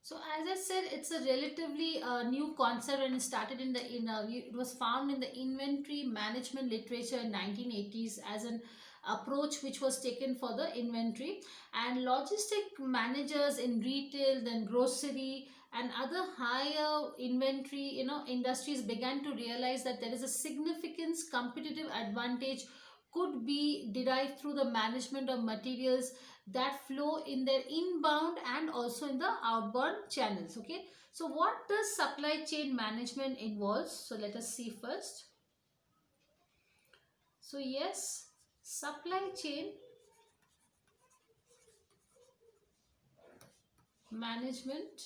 So as I said, it's a relatively new concept, and it started it was found in the inventory management literature in 1980s as an approach which was taken for the inventory, and logistic managers in retail, then grocery and other higher inventory industries began to realize that there is a significant competitive advantage could be derived through the management of materials that flow in their inbound and also in the outbound channels. Okay, so what does supply chain management involves? So let us see first. So yes, supply chain management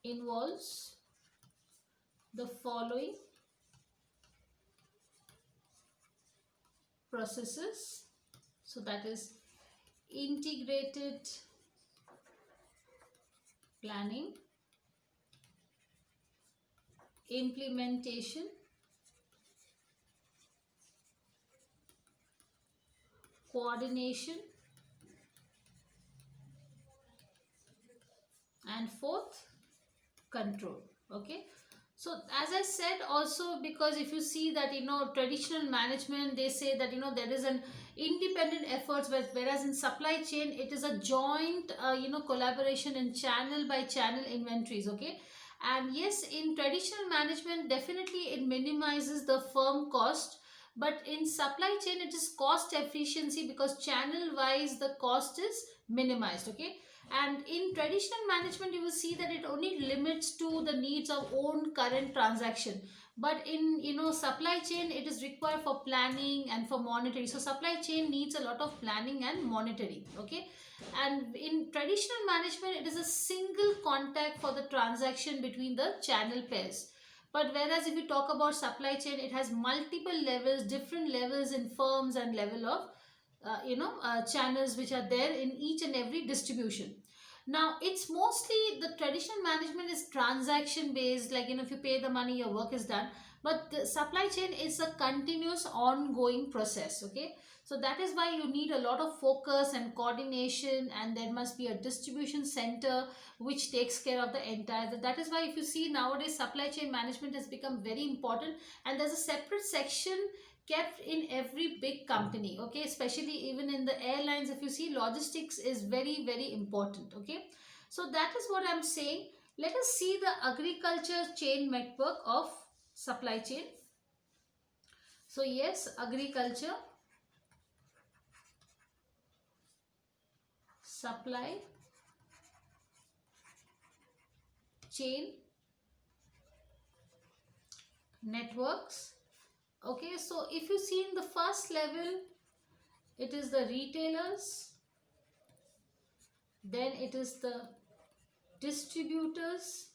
involves the following processes. So that is integrated planning, implementation, coordination, and fourth, control. Okay, so as I said also, because if you see that traditional management, they say that there is an independent efforts, whereas in supply chain it is a joint collaboration in channel by channel inventories. Okay, and yes, in traditional management definitely it minimizes the firm cost, but in supply chain it is cost efficiency because channel wise the cost is minimized. Okay, and in traditional management you will see that it only limits to the needs of own current transaction, but in supply chain it is required for planning and for monitoring. So supply chain needs a lot of planning and monitoring. Okay, and in traditional management it is a single contact for the transaction between the channel pairs, but whereas if you talk about supply chain, it has multiple levels, different levels in firms and level of channels which are there in each and every distribution. Now it's mostly the traditional management is transaction based, like if you pay the money your work is done, but the supply chain is a continuous ongoing process. Okay, so that is why you need a lot of focus and coordination, and there must be a distribution center which takes care of the entire. That is why if you see nowadays supply chain management has become very important, and there's a separate section kept in every big company. Okay, especially even in the airlines, if you see logistics is very very important. Okay, so that is what I'm saying. Let us see the agriculture chain network of supply chain. So yes, agriculture supply chain networks. Okay, so if you see in the first level, it is the retailers, then it is the distributors,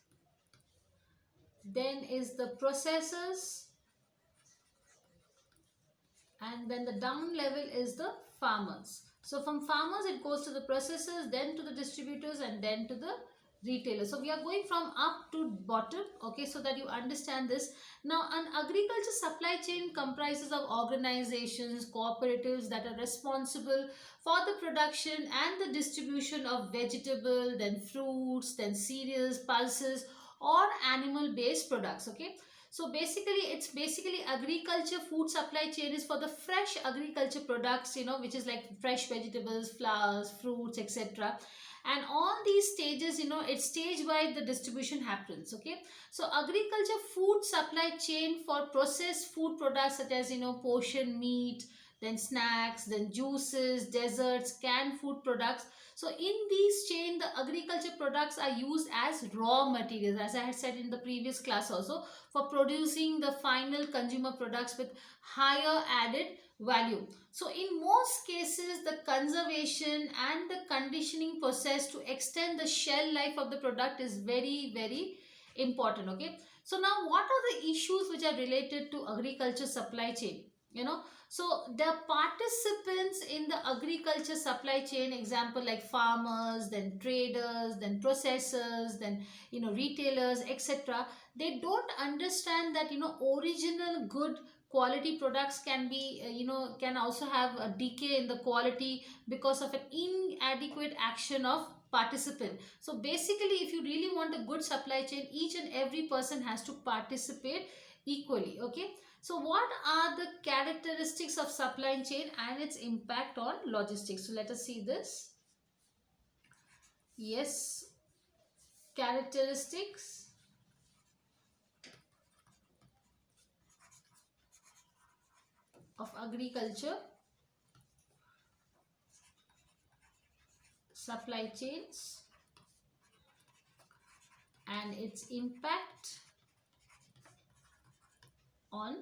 then is the processors, and then the down level is the farmers. So from farmers it goes to the processors, then to the distributors, and then to the retailers. So we are going from up to bottom. Okay, so that you understand this. Now an agriculture supply chain comprises of organizations, cooperatives that are responsible for the production and the distribution of vegetable, then fruits, then cereals, pulses, or animal based products. Okay, so basically it's basically agriculture food supply chain is for the fresh agriculture products, which is like fresh vegetables, flowers, fruits, etc. And all these stages, it's stage wise the distribution happens. Okay, so agriculture food supply chain for processed food products such as portion meat, then snacks, then juices, desserts, canned food products. So in these chain the agriculture products are used as raw materials, as I had said in the previous class also, for producing the final consumer products with higher added value. So in most cases the conservation and the conditioning process to extend the shell life of the product is very very important. Okay, so now what are the issues which are related to agriculture supply chain? So the participants in the agriculture supply chain, example like farmers, then traders, then processors, then retailers, etc., they don't understand that original good quality products can be can also have a decay in the quality because of an inadequate action of participant. So basically, if you really want a good supply chain, each and every person has to participate equally. Okay, so what are the characteristics of supply chain and its impact on logistics? So let us see this. Yes, characteristics of agriculture supply chains and its impact on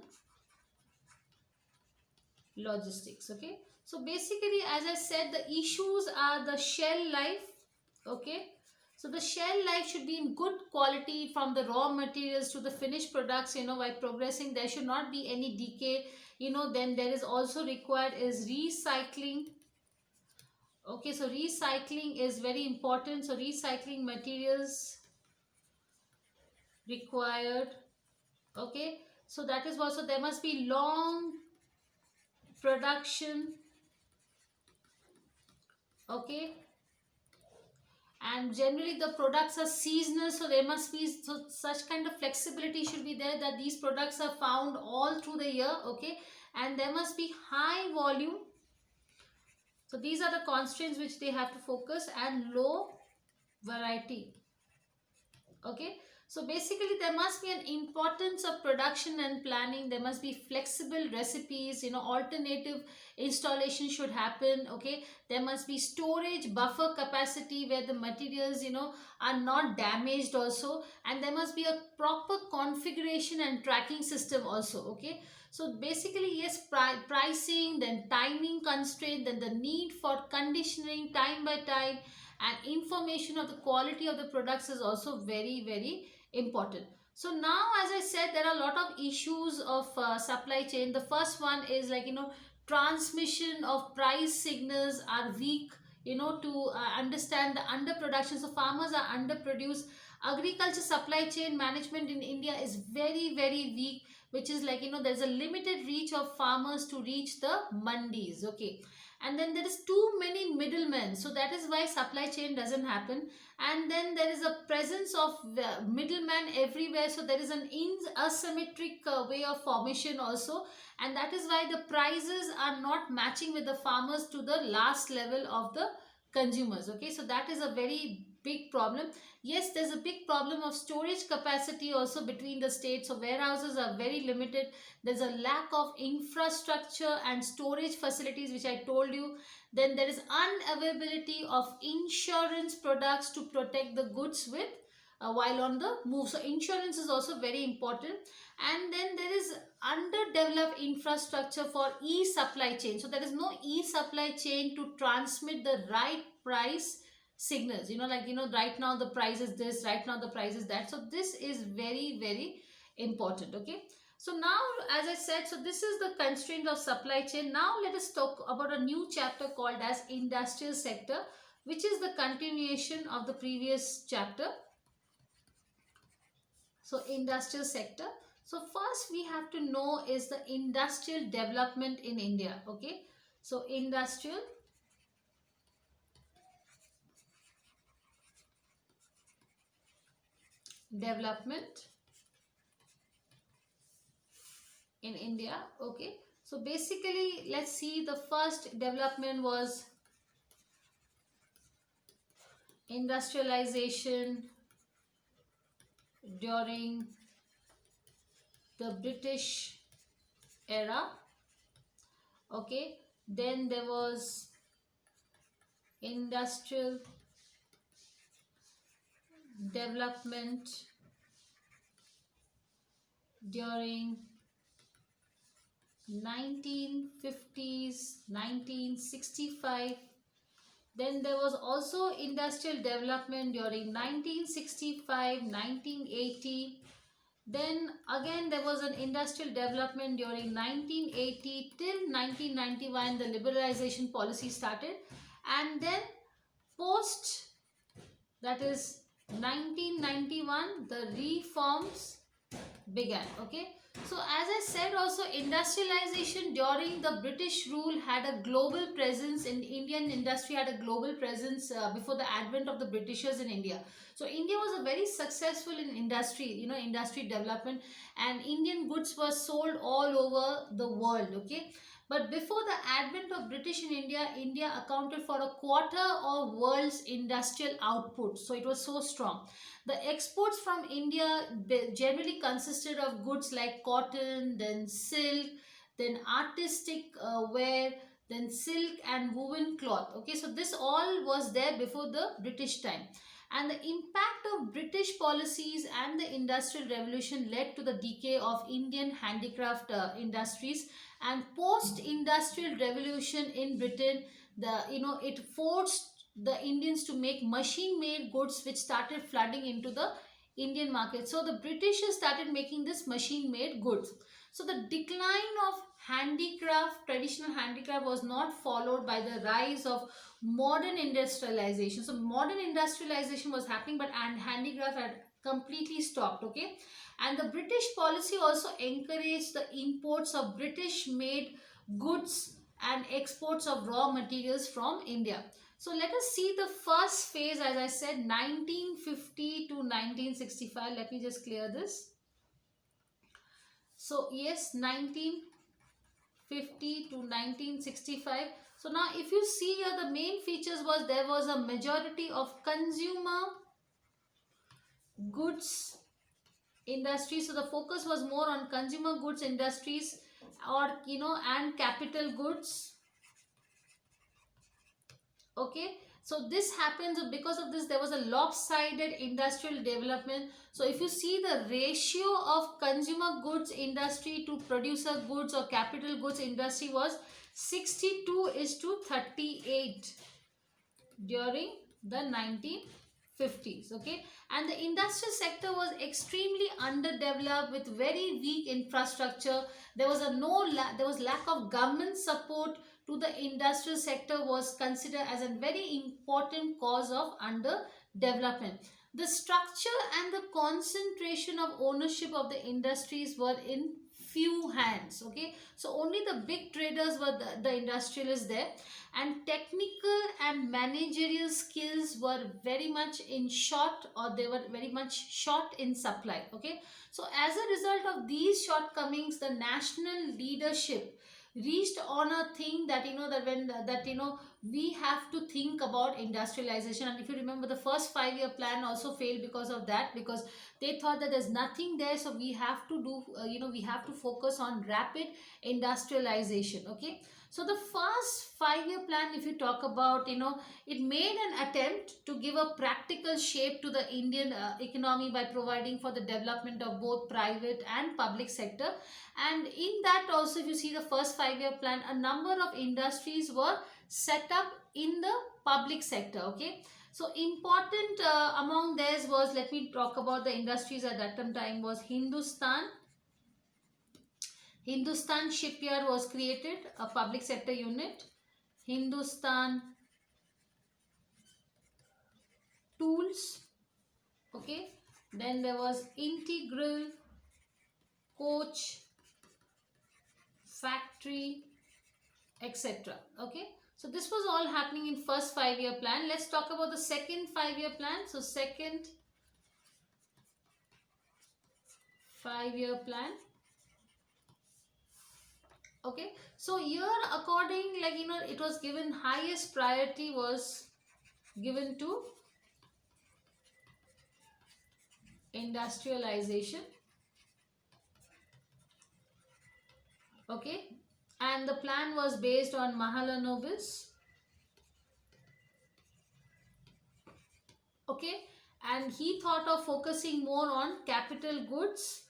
logistics. Okay, so basically, as I said, the issues are the shell life. Okay, so the shell life should be in good quality from the raw materials to the finished products, by progressing. There should not be any decay. Then there is also required is recycling. Okay, so recycling is very important. So recycling materials required. Okay, so that is also, there must be long production. Okay, and generally the products are seasonal, so there must be such kind of flexibility should be there, that these products are found all through the year. Okay, and there must be high volume. So these are the constraints which they have to focus, and low variety. Okay, so basically there must be an importance of production and planning. There must be flexible recipes, alternative installation should happen. Okay, there must be storage buffer capacity where the materials are not damaged also, and there must be a proper configuration and tracking system also. Okay, so basically, yes, pricing, then timing constraint, then the need for conditioning time by time, and information of the quality of the products is also very, very important. So now, as I said, there are a lot of issues of supply chain. The first one is like, transmission of price signals are weak, to understand the underproduction. So farmers are underproduced. Agriculture supply chain management in India is very, very weak, which is like, there's a limited reach of farmers to reach the mandis. Okay, and then there is too many middlemen, so that is why supply chain doesn't happen. And then there is a presence of middlemen everywhere, so there is an asymmetric way of formation also, and that is why the prices are not matching with the farmers to the last level of the consumers. Okay, so that is a very big problem. Yes, there's a big problem of storage capacity also between the states, so warehouses are very limited. There's a lack of infrastructure and storage facilities, which I told you. Then there is unavailability of insurance products to protect the goods with while on the move. So insurance is also very important. And then there is underdeveloped infrastructure for e-supply chain. So there is no e-supply chain to transmit the right price signals. Right now the price is this, right now the price is that. So this is very, very important. Okay, so now, as I said, so this is the constraint of supply chain. Now let us talk about a new chapter called as industrial sector, which is the continuation of the previous chapter. So industrial sector. So first we have to know is the industrial development in India. Okay, so industrial development in India. Okay, so basically, let's see, the first development was industrialization during the British era. Okay, then there was industrial development during 1950s, 1965. Then there was also industrial development during 1965, 1980. Then again there was an industrial development during 1980 till 1991, the liberalization policy started. And then post, that is 1991, the reforms began. Okay, So, as I said, also industrialization during the British rule had a global presence. In Indian industry had a global presence before the advent of the Britishers in India. So, India was a very successful in industry, industry development, and Indian goods were sold all over the world. Okay, but before the advent of British in India, India accounted for a quarter of world's industrial output. So, it was so strong. The exports from India generally consisted of goods like cotton, then silk, then artistic wear, then silk and woven cloth. Okay, so this all was there before the British time. And the impact of British policies and the Industrial Revolution led to the decay of Indian handicraft industries. And post-industrial revolution in Britain, it forced the Indians to make machine made goods which started flooding into the Indian market. So the Britishers started making this machine made goods. So the decline of handicraft, traditional handicraft, was not followed by the rise of modern industrialization. So modern industrialization was happening, but and handicraft had completely stopped. Okay, and the British policy also encouraged the imports of British made goods and exports of raw materials from India. So let us see the first phase, as I said, 1950 to 1965. Let me just clear this. So yes, 1950 to 1965. So now if you see here, the main features was there was a majority of consumer goods industry. So the focus was more on consumer goods industries, or and capital goods. Okay, so this happens because of this. There was a lopsided industrial development. So if you see the ratio of consumer goods industry to producer goods or capital goods industry was 62 is to 38 during the 1950s. Okay, and the industrial sector was extremely underdeveloped with very weak infrastructure. There was there was lack of government support to the industrial sector, was considered as a very important cause of underdevelopment. The structure and the concentration of ownership of the industries were in few hands. Okay, so only the big traders were the industrialists there, and technical and managerial skills were very much in short, or they were very much short in supply. Okay, so as a result of these shortcomings, the national leadership reached on a thing that that when that we have to think about industrialization. And if you remember, the first 5 year plan also failed because of that, because they thought that there's nothing there, so we have to do we have to focus on rapid industrialization. Okay, so the first 5 year plan, if you talk about, it made an attempt to give a practical shape to the Indian economy by providing for the development of both private and public sector. And in that also, if you see the first 5 year plan, a number of industries were set up in the public sector. Okay, so important among theirs was, let me talk about the industries at that time, was Hindustan Shipyard was created, a public sector unit. Hindustan Tools. Okay, then there was Integral Coach Factory, etc. Okay, so this was all happening in first 5 year plan. Let's talk about the second 5 year plan. So second 5 year plan. Okay, so here according, it was given highest priority was given to industrialization. Okay, and the plan was based on Mahalanobis. Okay, and he thought of focusing more on capital goods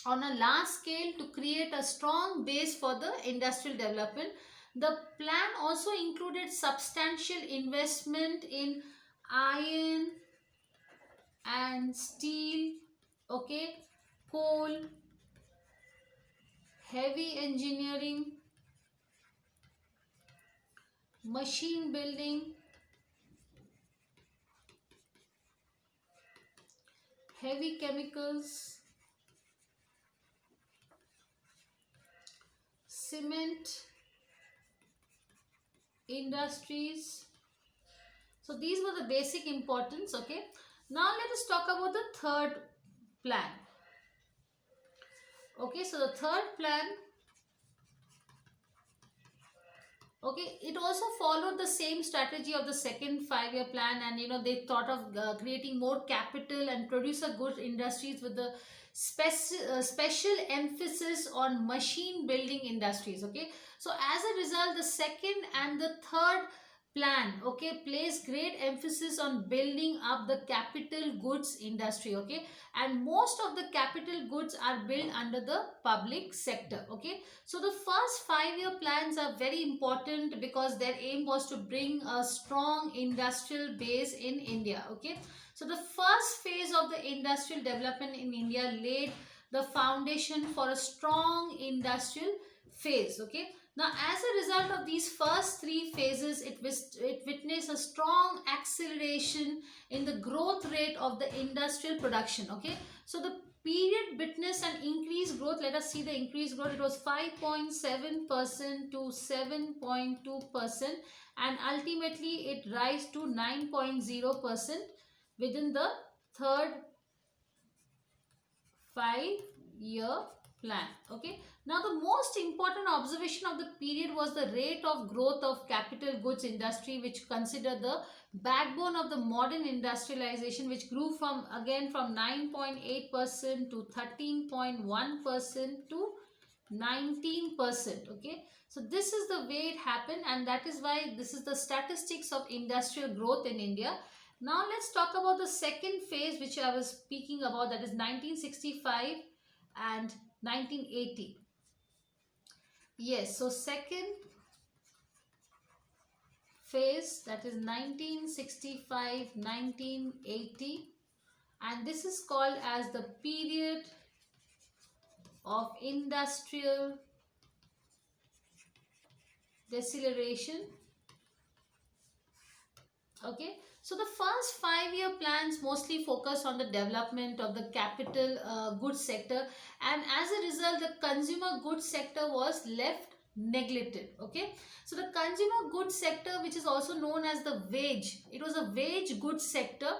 on a large scale to create a strong base for the industrial development. The plan also included substantial investment in iron and steel, okay, coal, heavy engineering, machine building, heavy chemicals, cement industries. So these were the basic importance. Okay, now let us talk about the third plan. Okay, so the third plan, okay, it also followed the same strategy of the second 5-year plan, and they thought of creating more capital and producer good industries with the special emphasis on machine building industries. Okay, so as a result, the second and the third plan, okay, place great emphasis on building up the capital goods industry. Okay, and most of the capital goods are built under the public sector. Okay, so the first 5-year plans are very important because their aim was to bring a strong industrial base in India. Okay, so the first phase of the industrial development in India laid the foundation for a strong industrial phase. Okay, now as a result of these first three phases, it witnessed a strong acceleration in the growth rate of the industrial production. Okay, so the period witnessed an increased growth. Let us see the increased growth. It was 5.7% to 7.2%, and ultimately it rise to 9.0% within the third 5-year plan. Okay, now the most important observation of the period was the rate of growth of capital goods industry, which considered the backbone of the modern industrialization, which grew from 9.8% to 13.1% to 19%. Okay, so this is the way it happened, and that is why this is the statistics of industrial growth in India. Now let's talk about the second phase which I was speaking about, that is 1965 and 1980. Yes, so second phase, that is 1965-1980, and this is called as the period of industrial deceleration. Okay, so the first 5-year plans mostly focus on the development of the capital goods sector, and as a result the consumer goods sector was left neglected. Okay, so the consumer goods sector, which is also known as the wage, it was a wage goods sector,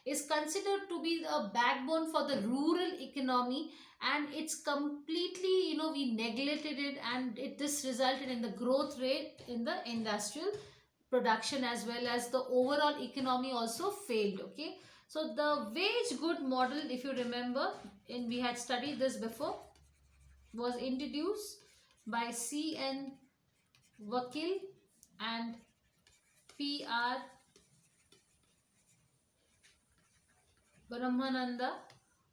is considered to be a backbone for the rural economy, and it's completely, we neglected it, and this resulted in the growth rate in the industrial production, as well as the overall economy also failed. Okay, so the wage good model, if you remember, and we had studied this before, was introduced by C.N. Vakil and P.R. Brahmananda.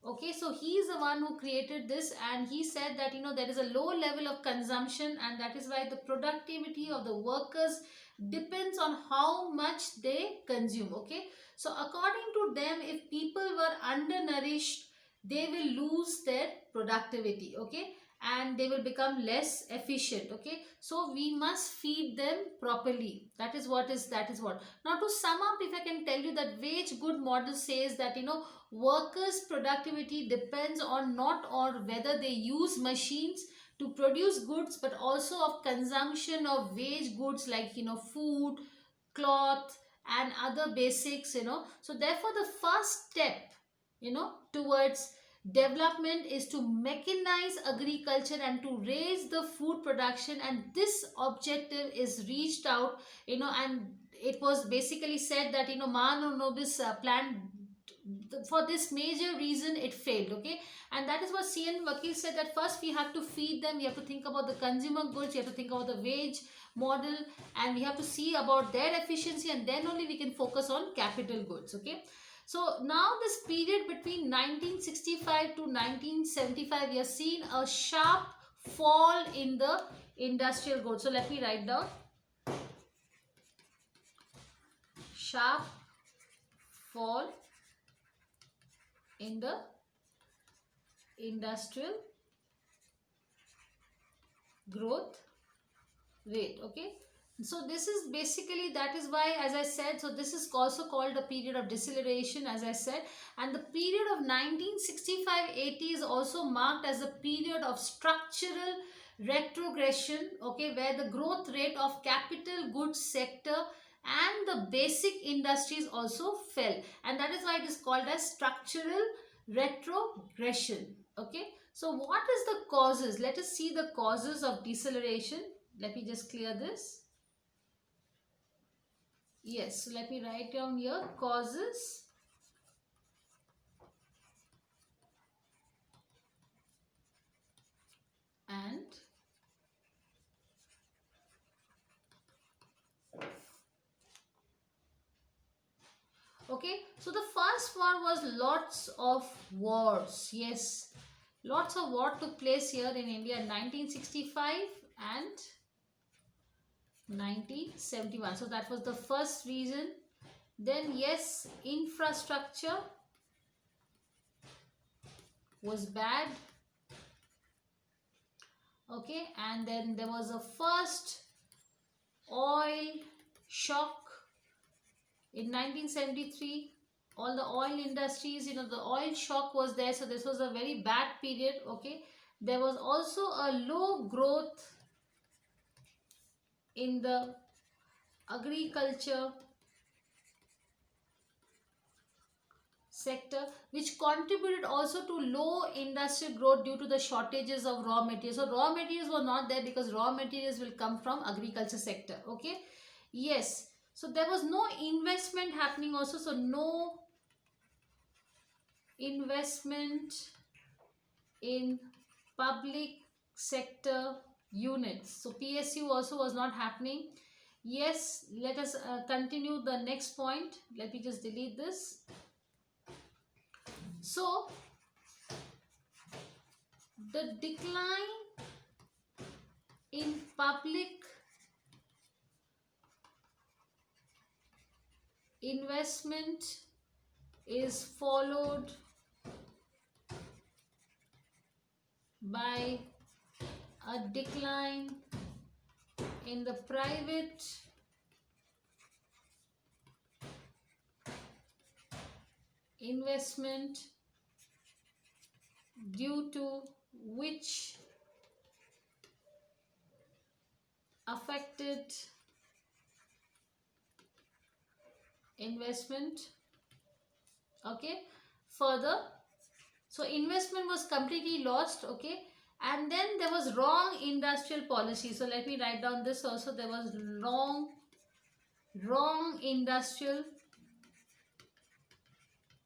Okay, so he is the one who created this, and he said that there is a low level of consumption, and that is why the productivity of the workers depends on how much they consume. Okay, so according to them, if people were undernourished, they will lose their productivity. Okay, and they will become less efficient. Okay, so we must feed them properly. That is what. Now to sum up, if I can tell you, that wage good model says that workers productivity depends on not on whether they use machines to produce goods, but also of consumption of wage goods like food, cloth, and other basics. So therefore the first step towards development is to mechanize agriculture and to raise the food production, and this objective is reached out, and it was basically said that Mano Nobis plan, for this major reason it failed. Okay, and that is what C.N. Vakil said, that first we have to feed them, we have to think about the consumer goods, we have to think about the wage model, and we have to see about their efficiency, and then only we can focus on capital goods. Okay, so now this period between 1965 to 1975, we have seen a sharp fall in the industrial goods. So let me write down: sharp fall in the industrial growth rate. Okay, so this is basically, that is why, as I said, so this is also called a period of deceleration, as I said, and the period of 1965-80 is also marked as a period of structural retrogression, okay, where the growth rate of capital goods sector and the basic industries also fell, and that is why it is called as structural retrogression. Okay, so what is the causes? Let us see the causes of deceleration. Let me just clear this. Yes, so let me write down here causes and okay, so the first one was lots of wars. Yes, lots of war took place here in India in 1965 and 1971. So that was the first reason. Then yes, infrastructure was bad. Okay, and then there was a first oil shock in 1973. All the oil industries, the oil shock was there, so this was a very bad period. Okay, there was also a low growth in the agriculture sector, which contributed also to low industrial growth due to the shortages of raw materials. So raw materials were not there because raw materials will come from agriculture sector. Okay, yes, so there was no investment happening also, so no investment in public sector units. So PSU also was not happening. Yes, let us continue the next point. Let me just delete this. So the decline in public investment is followed by a decline in the private investment, due to which affected investment. Okay, further, so investment was completely lost. Okay, and then there was wrong industrial policy. So let me write down this also. There was wrong industrial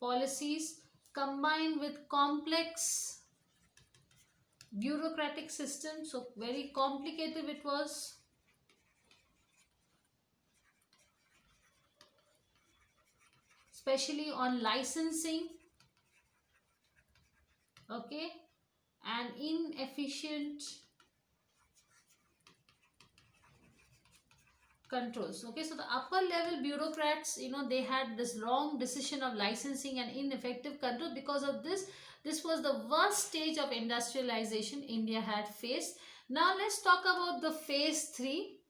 policies combined with complex bureaucratic system. So very complicated it was. Especially on licensing. Okay, and inefficient controls. Okay, so the upper level bureaucrats, they had this wrong decision of licensing and ineffective control. Because of this was the worst stage of industrialization India had faced. Now let's talk about the phase 3.